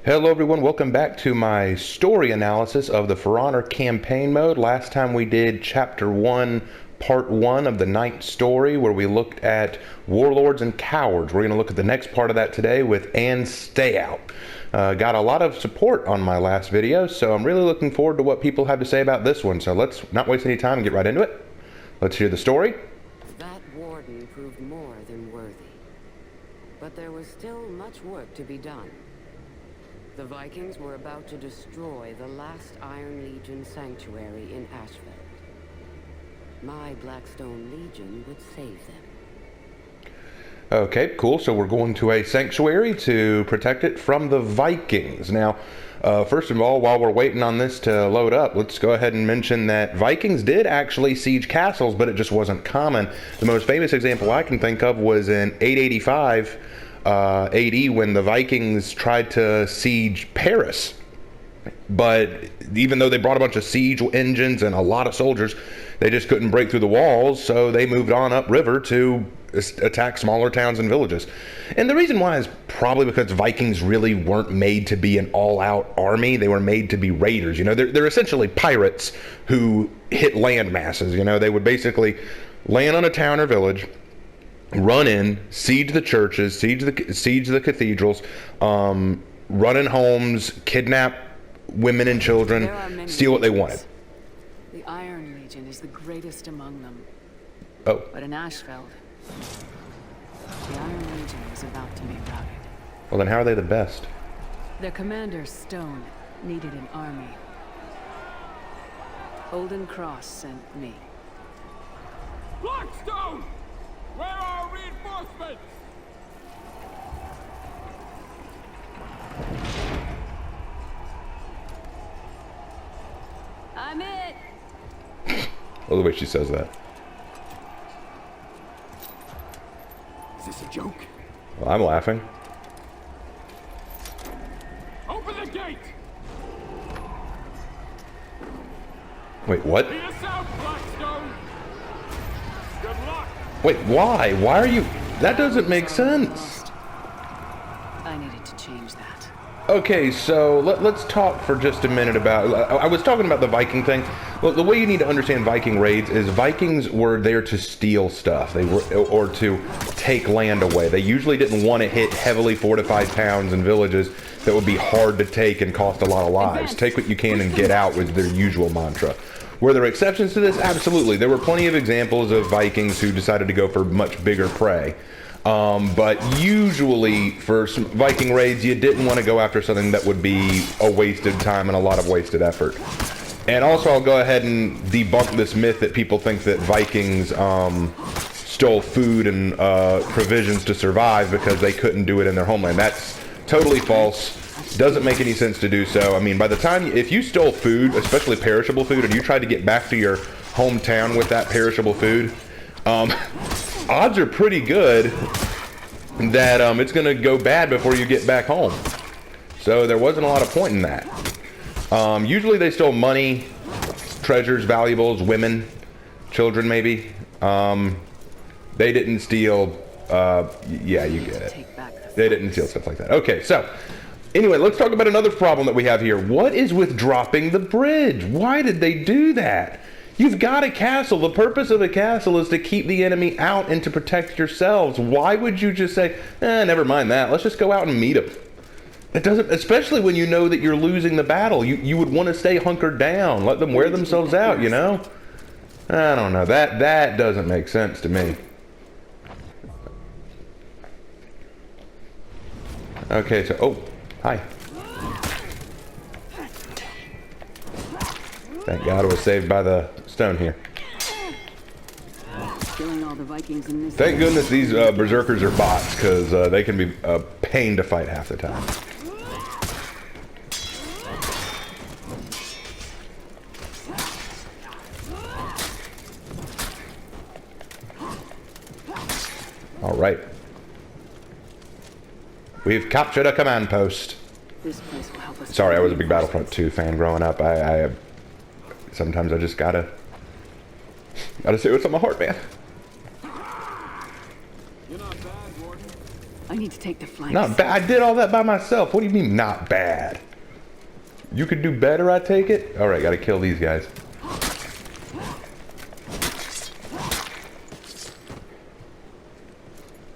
Hello everyone, welcome back to my story analysis of the For Honor campaign mode. Last time we did Chapter 1, Part 1 of the ninth story, where we looked at Warlords and Cowards. We're going to look at the next part of that today with Anne Stayout. Got a lot of support on my last video, so I'm really looking forward to what people have to say about this one. So let's not waste any time and get right into it. Let's hear the story. That Warden proved more than worthy. But there was still much work to be done. The Vikings were about to destroy the last Iron Legion sanctuary in Ashfeld. My Blackstone Legion would save them. Okay, cool. So we're going to a sanctuary to protect it from the Vikings. Now, first of all, while we're waiting on this to load up, let's go ahead and mention that Vikings did actually siege castles, but it just wasn't common. The most famous example I can think of was in 885 AD when the Vikings tried to siege Paris. But even though they brought a bunch of siege engines and a lot of soldiers, they just couldn't break through the walls, so they moved on upriver to attack smaller towns and villages. And the reason why is probably because Vikings really weren't made to be an all-out army. They were made to be raiders. You know, they're essentially pirates who hit land masses. You know, they would basically land on a town or village, run in, siege the churches, siege the cathedrals, run in homes, kidnap women and children, steal what they wanted. The Iron Legion is the greatest among them. Oh. But in Ashfeld, the Iron Legion was about to be routed. Well, then how are they the best? Their commander, Stone, needed an army. Holden Cross sent me. Blackstone! Where are reinforcements? I'm it! Well, the way she says that. Is this a joke? Well, I'm laughing. Open the gate! Wait, what? Be us out, Blackstone! Good luck! Wait, why? Why are you... That doesn't make sense. I needed to change that. Okay, so let's talk for just a minute about... I was talking about the Viking thing. Well, the way you need to understand Viking raids is Vikings were there to steal stuff. They were, or to take land away. They usually didn't want to hit heavily fortified towns and villages that would be hard to take and cost a lot of lives. Take what you can and get out was their usual mantra. Were there exceptions to this? Absolutely. There were plenty of examples of Vikings who decided to go for much bigger prey. But usually for some Viking raids, you didn't want to go after something that would be a wasted time and a lot of wasted effort. And also, I'll go ahead and debunk this myth that people think that Vikings stole food and provisions to survive because they couldn't do it in their homeland. That's totally false. Doesn't make any sense to do so. I mean, by the time, if you stole food, especially perishable food, and you tried to get back to your hometown with that perishable food, odds are pretty good that it's going to go bad before you get back home. So there wasn't a lot of point in that. Usually they stole money, treasures, valuables, women, children maybe. They didn't steal, yeah, you get it. They didn't steal stuff like that. Okay, so anyway, let's talk about another problem that we have here. What is with dropping the bridge? Why did they do that? You've got a castle. The purpose of a castle is to keep the enemy out and to protect yourselves. Why would you just say, never mind that. Let's just go out and meet them. It doesn't, especially when you know that you're losing the battle. You would want to stay hunkered down. Let them wear themselves out, you know? I don't know. That doesn't make sense to me. Okay, so, oh, hi. Thank God I was saved by the stone here. Killing all the Vikings in this. Thank goodness these berserkers are bots, because they can be a pain to fight half the time. All right. We've captured a command post. This place will help us. Sorry, I was a big Battlefront 2 fan growing up. I sometimes I just gotta say what's on my heart, man. You're not bad, Warden. I need to take the flanks. Not bad. I did all that by myself. What do you mean, not bad? You could do better, I take it? Alright, gotta kill these guys.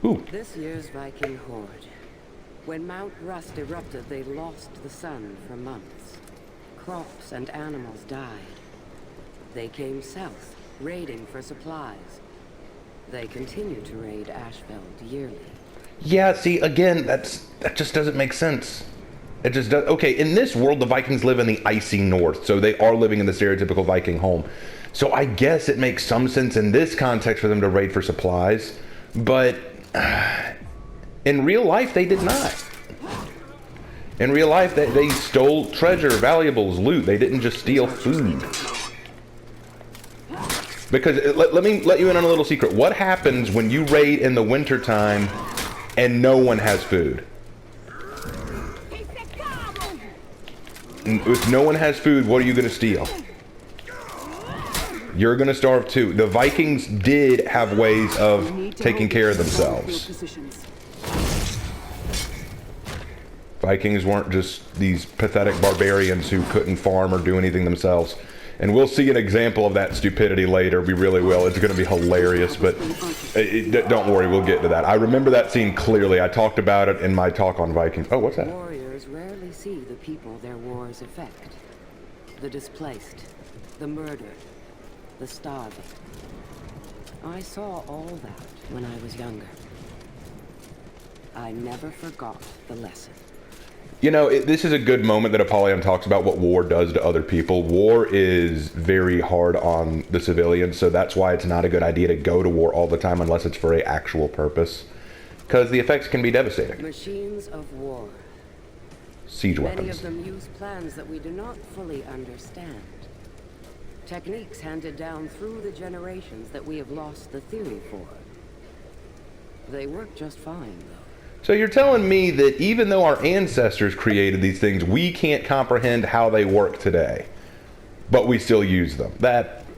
Ooh. This year's Viking horde. When Mount Rust erupted, they lost the sun for months. Crops and animals died. They came south, raiding for supplies. They continue to raid Ashfeld yearly. Yeah, see, again, that just doesn't make sense. It just does. Okay, in this world, the Vikings live in the icy north, so they are living in the stereotypical Viking home. So I guess it makes some sense in this context for them to raid for supplies, but in real life, they did not. In real life, they stole treasure, valuables, loot. They didn't just steal food. Because let me let you in on a little secret. What happens when you raid in the wintertime and no one has food? If no one has food, what are you going to steal? You're going to starve too. The Vikings did have ways of taking care of themselves. Vikings weren't just these pathetic barbarians who couldn't farm or do anything themselves. And we'll see an example of that stupidity later. We really will. It's going to be hilarious, but don't worry, we'll get to that. I remember that scene clearly. I talked about it in my talk on Vikings. Oh, what's that? Warriors rarely see the people their wars affect. The displaced, the murdered, the starving. I saw all that when I was younger. I never forgot the lesson. You know, this is a good moment that Apollyon talks about what war does to other people. War is very hard on the civilians, so that's why it's not a good idea to go to war all the time unless it's for an actual purpose. Because the effects can be devastating. Machines of war. Siege Many weapons. of them use plans that we do not fully understand. Techniques handed down through the generations that we have lost the theory for. They work just fine, though. So you're telling me that even though our ancestors created these things, we can't comprehend how they work today, but we still use them.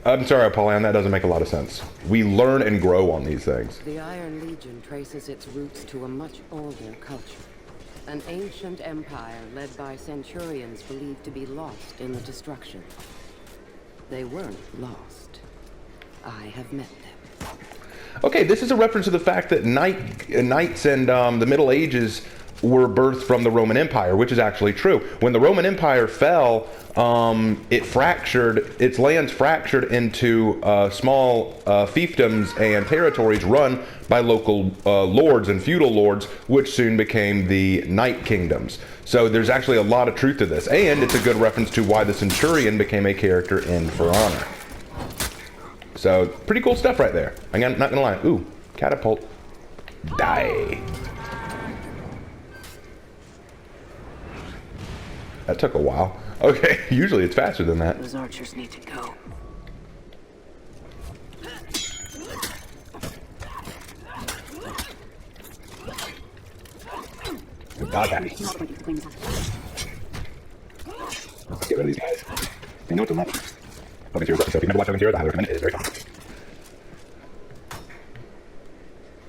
I'm sorry, Apollyon, that doesn't make a lot of sense. We learn and grow on these things. The Iron Legion traces its roots to a much older culture. An ancient empire led by centurions believed to be lost in the destruction. They weren't lost. I have met them. Okay, this is a reference to the fact that knights and the Middle Ages were birthed from the Roman Empire, which is actually true. When the Roman Empire fell, its lands fractured into small fiefdoms and territories run by local lords and feudal lords, which soon became the knight kingdoms. So there's actually a lot of truth to this, and it's a good reference to why the centurion became a character in For Honor. So, pretty cool stuff right there. I'm not gonna lie. Ooh, catapult. Die. That took a while. Okay, usually it's faster than that. Those archers need to go. God, Daddy. Get rid of these guys. They know what to like. So if you've never watched Logan I highly recommend it. It is very fun.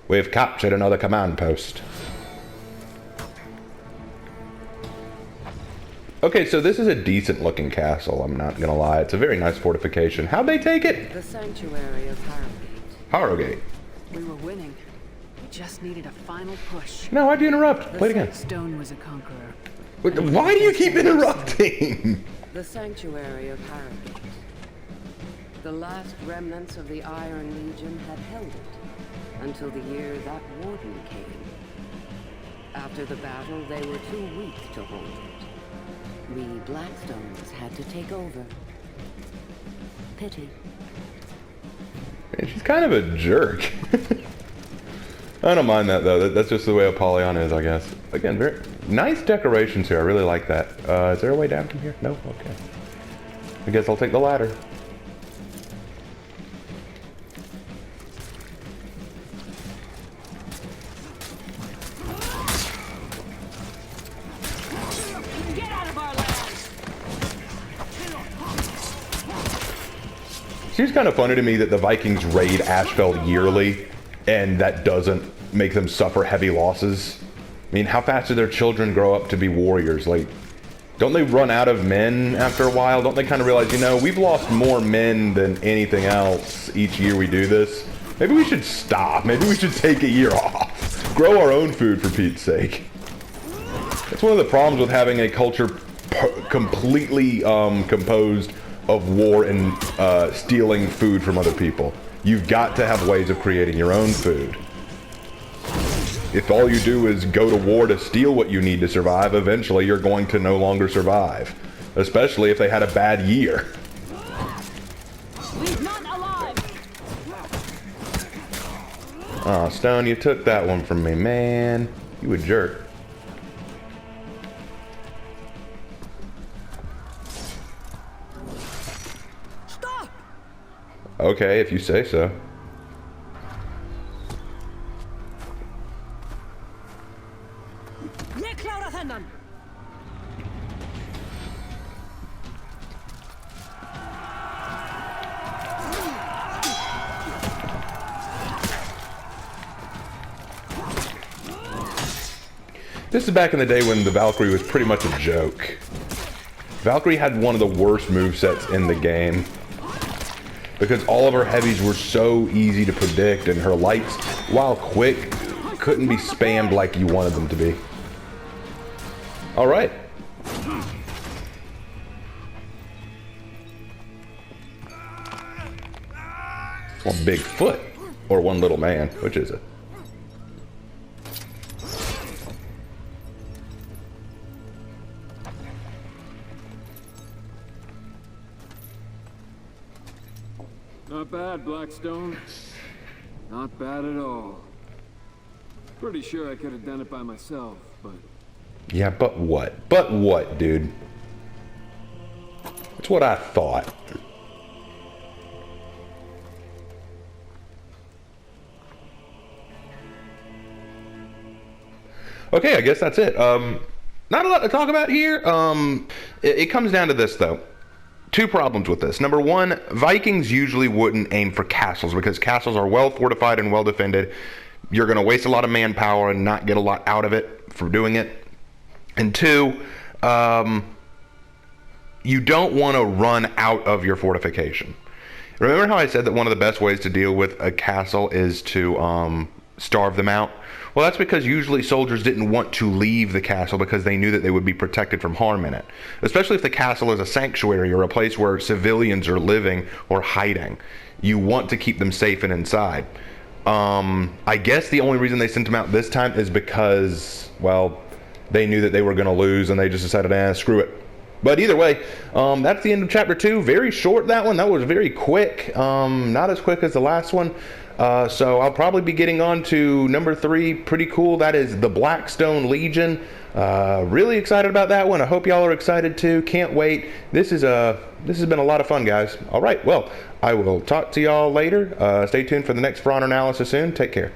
We've captured another command post. Okay, so this is a decent looking castle, I'm not gonna lie. It's a very nice fortification. How'd they take it? The sanctuary of Harrowgate. Harrowgate. We were winning. We just needed a final push. No, why'd you interrupt? Play it again. Stone was a conqueror. Why do you keep interrupting? The sanctuary of Harrowgate. The last remnants of the Iron Legion had held it until the year that Warden came. After the battle, they were too weak to hold it. We Blackstones had to take over. Pity. Man, she's kind of a jerk. I don't mind that though. That's just the way Apollyon is, I guess. Again, very nice decorations here. I really like that. Is there a way down from here? No? Okay. I guess I'll take the ladder. Seems kind of funny to me that the Vikings raid Ashfeld yearly, and that doesn't make them suffer heavy losses. I mean, how fast do their children grow up to be warriors? Like, don't they run out of men after a while? Don't they kind of realize, you know, we've lost more men than anything else each year we do this? Maybe we should stop. Maybe we should take a year off. Grow our own food, for Pete's sake. That's one of the problems with having a culture completely composed of war and stealing food from other people. You've got to have ways of creating your own food. If all you do is go to war to steal what you need to survive, eventually you're going to no longer survive. Especially if they had a bad year. Leave none alive. Aw, Stone, you took that one from me, man. You a jerk. Stop! Okay, if you say so. This is back in the day when the Valkyrie was pretty much a joke. Valkyrie had one of the worst movesets in the game. Because all of her heavies were so easy to predict, and her lights, while quick, couldn't be spammed like you wanted them to be. Alright. One big foot, or one little man, which is it? Not bad, Blackstone. Not bad at all. Pretty sure I could have done it by myself, but... Yeah, but what? But what, dude? That's what I thought. Okay, I guess that's it. Not a lot to talk about here. It comes down to this, though. Two problems with this. Number one, Vikings usually wouldn't aim for castles because castles are well fortified and well defended. You're going to waste a lot of manpower and not get a lot out of it for doing it. And two, you don't want to run out of your fortification. Remember how I said that one of the best ways to deal with a castle is to starve them out? Well, that's because usually soldiers didn't want to leave the castle because they knew that they would be protected from harm in it. Especially if the castle is a sanctuary or a place where civilians are living or hiding. You want to keep them safe and inside. I guess the only reason they sent them out this time is because, well, they knew that they were going to lose and they just decided, screw it. But either way, that's the end of chapter 2. Very short, that one. That was very quick. Not as quick as the last one. So I'll probably be getting on to number 3. Pretty cool. That is the Blackstone Legion. Really excited about that one. I hope y'all are excited too. Can't wait. This has been a lot of fun, guys. All right. Well, I will talk to y'all later. Stay tuned for the next For Honor analysis soon. Take care.